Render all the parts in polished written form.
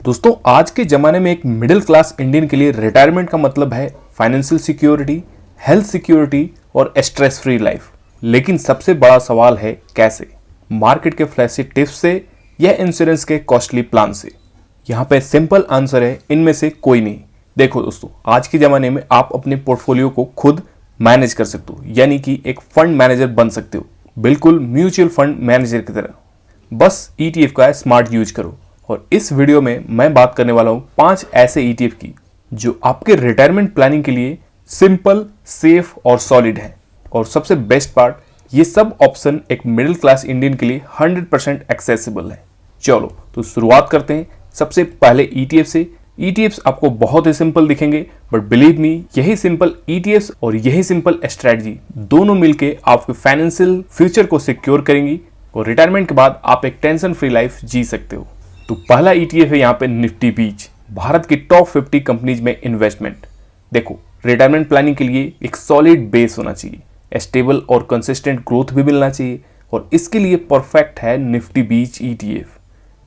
दोस्तों आज के ज़माने में एक मिडिल क्लास इंडियन के लिए रिटायरमेंट का मतलब है फाइनेंशियल सिक्योरिटी, हेल्थ सिक्योरिटी और स्ट्रेस फ्री लाइफ। लेकिन सबसे बड़ा सवाल है कैसे? मार्केट के फ्लैशी टिप्स से या इंश्योरेंस के कॉस्टली प्लान से? यहाँ पे सिंपल आंसर है इनमें से कोई नहीं। देखो दोस्तों, आज के ज़माने में आप अपने पोर्टफोलियो को खुद मैनेज कर सकते हो, यानी कि एक फंड मैनेजर बन सकते हो, बिल्कुल म्यूचुअल फंड मैनेजर की तरह। बस ETF का स्मार्ट यूज करो। और इस वीडियो में मैं बात करने वाला हूं 5 ऐसे ETF की जो आपके रिटायरमेंट प्लानिंग के लिए सिंपल, सेफ और सॉलिड है। और सबसे बेस्ट पार्ट, ये सब ऑप्शन एक मिडिल क्लास इंडियन के लिए 100% एक्सेसिबल है। चलो तो शुरुआत करते हैं सबसे पहले ETF से। ETFs आपको बहुत ही सिंपल दिखेंगे, बट बिलीव मी, यही सिंपल ETFs और यही सिंपल स्ट्रेटजी दोनों मिलके आपके फाइनेंशियल फ्यूचर को सिक्योर करेंगी और रिटायरमेंट के बाद आप एक टेंशन फ्री लाइफ जी सकते हो। तो पहला ETF है यहाँ पे निफ्टी बीच, भारत की टॉप 50 कंपनीज में इन्वेस्टमेंट। देखो, रिटायरमेंट प्लानिंग के लिए एक सॉलिड बेस होना चाहिए, स्टेबल और कंसिस्टेंट ग्रोथ भी मिलना चाहिए, और इसके लिए परफेक्ट है निफ्टी बीच ETF।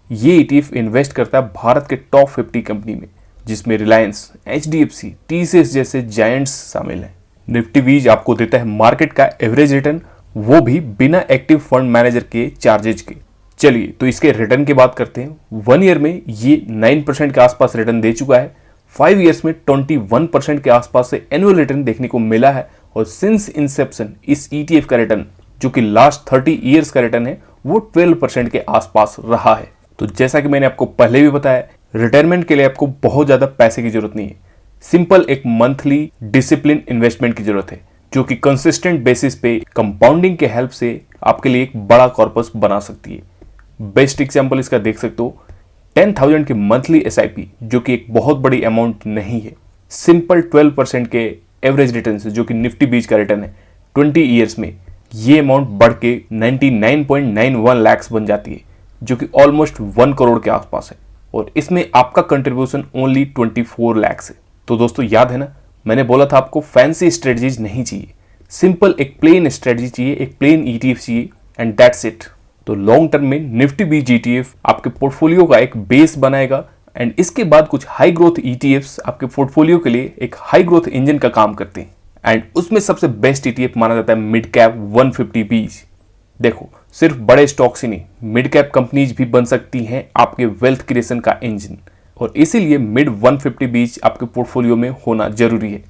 ये ETF इन्वेस्ट करता है भारत के टॉप 50 कंपनी में, जिसमें रिलायंस, HDFC, TCS जैसे जायंट्स शामिल हैं। निफ्टी बीच आपको देता है मार्केट का एवरेज रिटर्न, वो भी बिना एक्टिव फंड मैनेजर के चार्जेज के। चलिए तो इसके रिटर्न की बात करते हैं। 1 ईयर में ये 9% के आसपास रिटर्न दे चुका है। 5 ईयर्स में 21% के आसपास से एनुअल रिटर्न देखने को मिला है। और सिंस इंसेप्शन इस ETF का रिटर्न, जो कि लास्ट 30 ईयर्स का रिटर्न है, वो 12% के आसपास रहा है। तो जैसा कि मैंने आपको पहले भी बताया, रिटायरमेंट के लिए आपको बहुत ज्यादा पैसे की जरूरत नहीं है। सिंपल एक मंथली डिसिप्लिन इन्वेस्टमेंट की जरूरत है, जो कि कंसिस्टेंट बेसिस पे कंपाउंडिंग के हेल्प से आपके लिए एक बड़ा कॉर्पस बना सकती है। बेस्ट एग्जाम्पल इसका देख सकते हो, 10,000 की मंथली SIP, जो कि एक बहुत बड़ी अमाउंट नहीं है। सिंपल 12% के एवरेज रिटर्न से, जो कि निफ्टी बीच का रिटर्न है, 20 ईयर्स में ये अमाउंट बढ़ के 99.91 लाख बन जाती है, जो कि ऑलमोस्ट 1 करोड़ के आसपास है। और इसमें आपका कंट्रीब्यूशन ओनली 24 लाख है। तो दोस्तों याद है ना, मैंने बोला था आपको फैंसी स्ट्रेटजीज नहीं चाहिए, सिंपल एक प्लेन स्ट्रेटजी चाहिए, एक प्लेन ETF चाहिए, एंड दैट्स इट। तो लॉन्ग टर्म में निफ्टी बीच ETF आपके पोर्टफोलियो का एक बेस बनाएगा, एंड इसके बाद कुछ हाई ग्रोथ ETFs आपके पोर्टफोलियो के लिए एक हाई ग्रोथ इंजन का काम करते हैं। एंड उसमें सबसे बेस्ट ETF माना जाता है मिड कैप 150 बीच। देखो, सिर्फ बड़े स्टॉक्स ही नहीं, मिड कैप कंपनीज भी बन सकती हैं आपके वेल्थ क्रिएशन का इंजन, और इसीलिए मिड 150 बीच आपके पोर्टफोलियो में होना जरूरी है।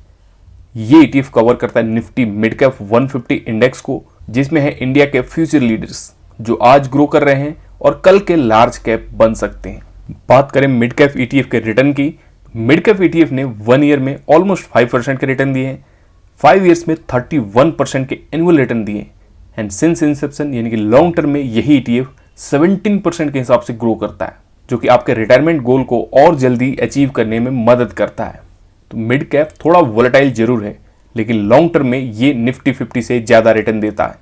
ये ETF कवर करता है निफ्टी मिड कैप 150 इंडेक्स को, जिसमें है इंडिया के फ्यूचर लीडर्स जो आज ग्रो कर रहे हैं और कल के लार्ज कैप बन सकते हैं। बात करें मिड कैप ETF के रिटर्न की, मिड कैप ETF ने 1 ईयर में ऑलमोस्ट 5% के रिटर्न दिए हैं, 5 ईयर्स में 31% के एनुअल रिटर्न दिए, एंड सिंस इंसेप्शन यानी कि लॉन्ग टर्म में यही ETF 17% के हिसाब से ग्रो करता है, जो कि आपके रिटायरमेंट गोल को और जल्दी अचीव करने में मदद करता है। तो मिड कैप थोड़ा वोलेटाइल जरूर है, लेकिन लॉन्ग टर्म में ये निफ्टी 50 से ज्यादा रिटर्न देता है।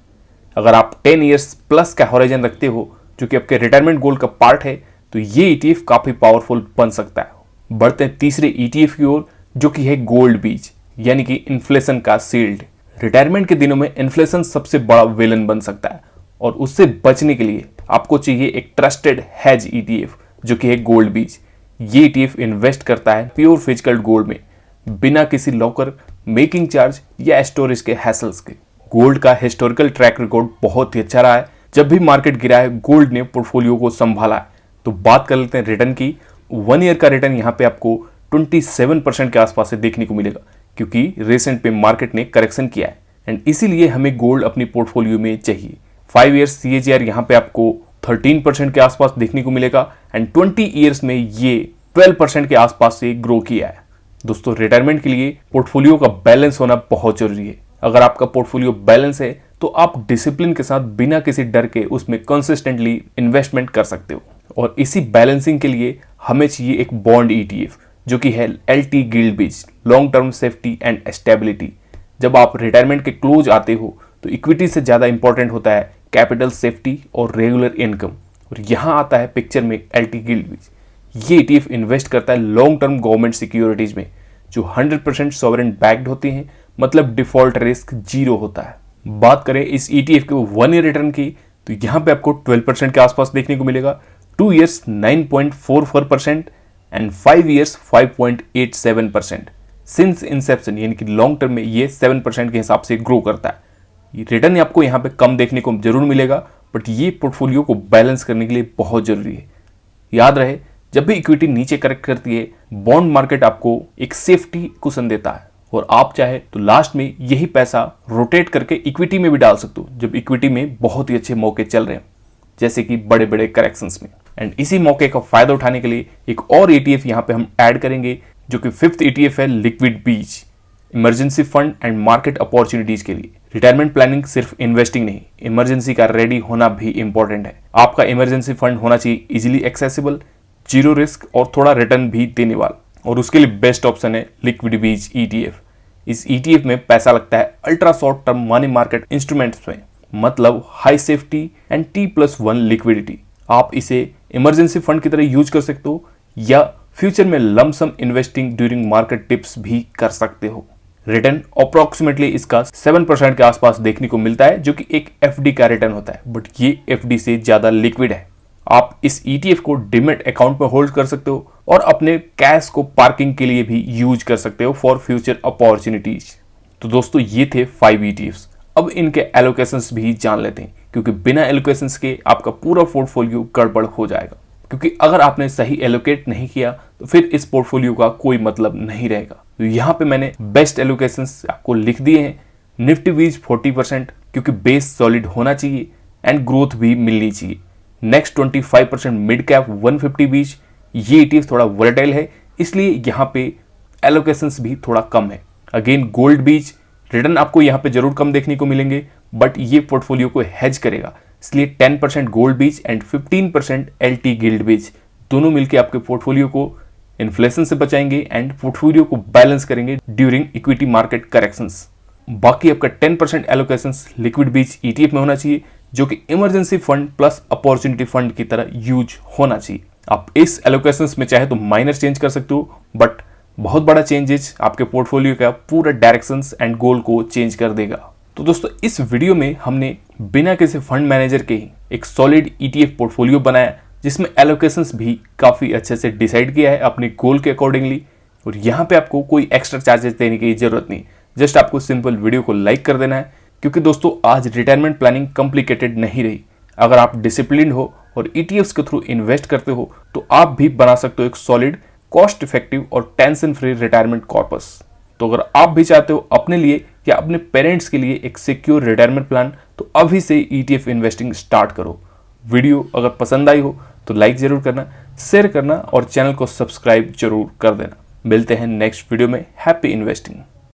अगर आप 10 ईयर्स प्लस का हॉराइजन रखते हो, जो कि आपके रिटायरमेंट गोल का पार्ट है, तो ये ETF काफी पावरफुल बन सकता है। बढ़ते हैं तीसरे ETF की ओर, जो कि है गोल्ड बीच, यानी कि इन्फ्लेशन का शील्ड। रिटायरमेंट के दिनों में इन्फ्लेशन सबसे बड़ा विलन बन सकता है, और उससे बचने के लिए आपको चाहिए एक ट्रस्टेड हेज ETF, जो कि है गोल्ड बीच। ये ETF इन्वेस्ट करता है प्योर फिजिकल गोल्ड में, बिना किसी लॉकर, मेकिंग चार्ज या स्टोरेज के हैसल्स के। गोल्ड का हिस्टोरिकल ट्रैक रिकॉर्ड बहुत ही अच्छा रहा है। जब भी मार्केट गिरा है, गोल्ड ने पोर्टफोलियो को संभाला है। तो बात कर लेते हैं रिटर्न की। 1 ईयर का रिटर्न यहाँ पे आपको 27% के आसपास से देखने को मिलेगा, क्योंकि रिसेंट पे मार्केट ने करेक्शन किया है, एंड इसीलिए हमें गोल्ड अपनी पोर्टफोलियो में चाहिए। 5 ईयर्स CAGR यहाँ पे आपको 13% के आसपास देखने को मिलेगा, एंड 20 ईयर्स में ये 12% के आसपास से ग्रो किया है। दोस्तों, रिटायरमेंट के लिए पोर्टफोलियो का बैलेंस होना बहुत जरूरी है। अगर आपका पोर्टफोलियो बैलेंस है, तो आप डिसिप्लिन के साथ बिना किसी डर के उसमें कंसिस्टेंटली इन्वेस्टमेंट कर सकते हो। और इसी बैलेंसिंग के लिए हमें चाहिए एक बॉन्ड ETF, जो कि है LT guild beach, long term safety and stability. जब आप रिटायरमेंट के क्लोज आते हो, तो इक्विटी से ज़्यादा इंपॉर्टेंट होता है कैपिटल सेफ्टी और रेगुलर इनकम, और यहाँ आता है पिक्चर में LT गिल्ड बीच। ये ETF इन्वेस्ट करता है लॉन्ग टर्म गवर्नमेंट सिक्योरिटीज में, जो 100% सॉवरेन बैक्ड होती हैं, मतलब डिफॉल्ट रिस्क 0 होता है। बात करें इस ETF के 1 ईयर रिटर्न की, तो यहाँ पे आपको 12% के आसपास देखने को मिलेगा, 2 years 9.44%, and 5 years 5.87%। Since Inception यानी कि लॉन्ग टर्म में ये 7% के हिसाब से ग्रो करता है। रिटर्न आपको यहाँ पे कम देखने को जरूर मिलेगा, बट ये पोर्टफोलियो को बैलेंस करने के लिए बहुत जरूरी है। याद रहे, जब भी इक्विटी नीचे करेक्ट करती है, बॉन्ड मार्केट आपको एक सेफ्टी कुशन देता है और आप चाहे तो लास्ट में यही पैसा रोटेट करके इक्विटी में भी डाल सकते हो, जब इक्विटी में बहुत ही अच्छे मौके चल रहे हैं, जैसे कि बड़े बड़े करेक्शंस में। एंड इसी मौके का फायदा उठाने के लिए एक और ETF यहाँ पे हम ऐड करेंगे, जो कि 5th ETF है liquid beach, emergency fund and market opportunities के लिए। रिटायरमेंट प्लानिंग सिर्फ इन्वेस्टिंग नहीं, इमरजेंसी का रेडी होना भी इंपॉर्टेंट है। आपका इमरजेंसी फंड होना चाहिए इजीली एक्सेसिबल, जीरो रिस्क और थोड़ा रिटर्न भी देने वाला, और उसके लिए बेस्ट ऑप्शन है लिक्विड बीच ETF। इस ETF में पैसा लगता है ultra short term money market instruments में, मतलब high safety and T+1 liquidity. आप इसे इमरजेंसी फंड की तरह यूज कर सकते हो या फ्यूचर में lump sum investing during market tips भी कर सकते हो। रिटर्न अप्रोक्सीमेटली इसका 7% के आसपास देखने को मिलता है, जो कि एक FD का रिटर्न होता है, बट ये FD से ज्यादा लिक्विड है। आप इस ETF को डिमेट अकाउंट में होल्ड कर सकते हो और अपने कैश को पार्किंग के लिए भी यूज कर सकते हो फॉर फ्यूचर अपॉर्चुनिटीज। तो दोस्तों, ये थे 5 ETFs। अब इनके एलोकेशंस भी जान लेते हैं, क्योंकि बिना एलोकेशंस के आपका पूरा पोर्टफोलियो गड़बड़ हो जाएगा। क्योंकि अगर आपने सही एलोकेट नहीं किया तो फिर इस पोर्टफोलियो का कोई मतलब नहीं रहेगा। तो यहाँ पे मैंने बेस्ट एलोकेशंस आपको लिख दिए हैं। निफ्टी बीज 40%, क्योंकि बेस सॉलिड होना चाहिए एंड ग्रोथ भी मिलनी चाहिए। नेक्स्ट 25% मिड कैप 150 बीज, ये ETF थोड़ा वोलेटाइल है, इसलिए यहाँ पे एलोकेशंस भी थोड़ा कम है। अगेन गोल्ड बीज, रिटर्न आपको यहाँ पे जरूर कम देखने को मिलेंगे, बट ये पोर्टफोलियो को हेज करेगा, इसलिए 10% गोल्ड बीज एंड 15% LT गिल्ड बीज दोनों मिलकर आपके पोर्टफोलियो को इन्फ्लेशन से बचाएंगे एंड पोर्टफोलियो को बैलेंस करेंगे ड्यूरिंग इक्विटी मार्केट करेक्शंस। बाकी आपका 10% एलोकेशंस लिक्विड बीज ETF में होना चाहिए, जो कि emergency fund plus opportunity fund की तरह यूज होना चाहिए। आप इस एलोकेशंस में चाहे तो माइनर चेंज कर सकते हो, बट बहुत बड़ा चेंजेस आपके पोर्टफोलियो का पूरा डायरेक्शंस एंड गोल को चेंज कर देगा। तो दोस्तों, इस वीडियो में हमने बिना किसी फंड मैनेजर के ही एक सॉलिड ETF पोर्टफोलियो बनाया, जिसमें एलोकेशंस भी काफी अच्छे से डिसाइड किया है अपने गोल के अकॉर्डिंगली। और यहाँ पे आपको कोई एक्स्ट्रा चार्जेस देने की जरूरत नहीं, जस्ट आपको सिंपल वीडियो को लाइक कर देना है। क्योंकि दोस्तों, आज रिटायरमेंट प्लानिंग कॉम्प्लिकेटेड नहीं रही। अगर आप डिसिप्लिन हो और ETFs के थ्रू इन्वेस्ट करते हो तो आप भी बना सकते हो एक सॉलिड, कॉस्ट इफेक्टिव और टेंशन फ्री रिटायरमेंट कॉर्पस। तो अगर आप भी चाहते हो अपने लिए या अपने पेरेंट्स के लिए एक सिक्योर रिटायरमेंट प्लान, तो अभी से ETF इन्वेस्टिंग स्टार्ट करो। वीडियो अगर पसंद आई हो तो लाइक जरूर करना, शेयर करना और चैनल को सब्सक्राइब जरूर कर देना। मिलते हैं नेक्स्ट वीडियो में। Happy investing.